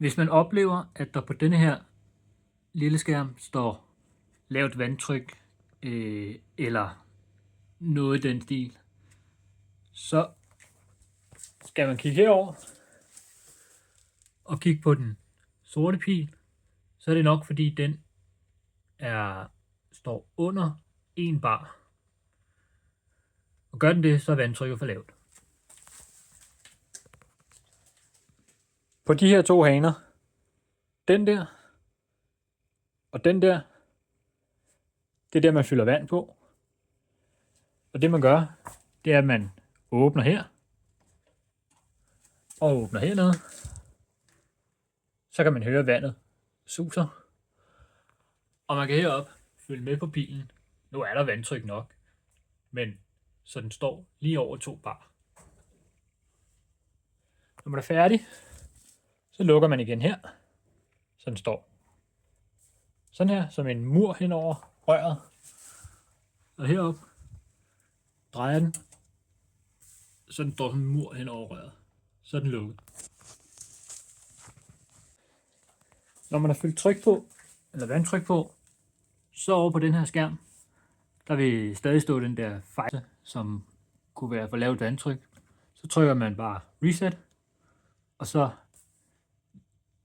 Hvis man oplever, at der på denne her lille skærm står lavt vandtryk eller noget i den stil, så skal man kigge herover og kigge på den sorte pil, så er det nok fordi den står under 1 bar. Og gør den det, så er vandtrykket for lavt. På de her 2 haner, den der og den der, det er der man fylder vand på. Og det man gør, det er at man åbner her og åbner hernede. Så kan man høre vandet suser. Og man kan heroppe følge med på pilen. Nu er der vandtryk nok, men så den står lige over 2 bar. Når man er færdig, så lukker man igen her, så den står sådan her, som en mur hen over røret. Og heroppe drejer den, så den står som en mur hen over røret. Så er den lukket. Når man har fyldt tryk på, eller vandtryk på, så over på den her skærm, der vil stadig stå den der fejl, som kunne være for lavt vandtryk. Så trykker man bare reset, og så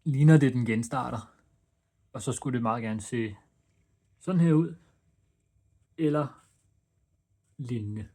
ligner det den genstarter. Og så skulle det meget gerne se sådan her ud, eller lignende.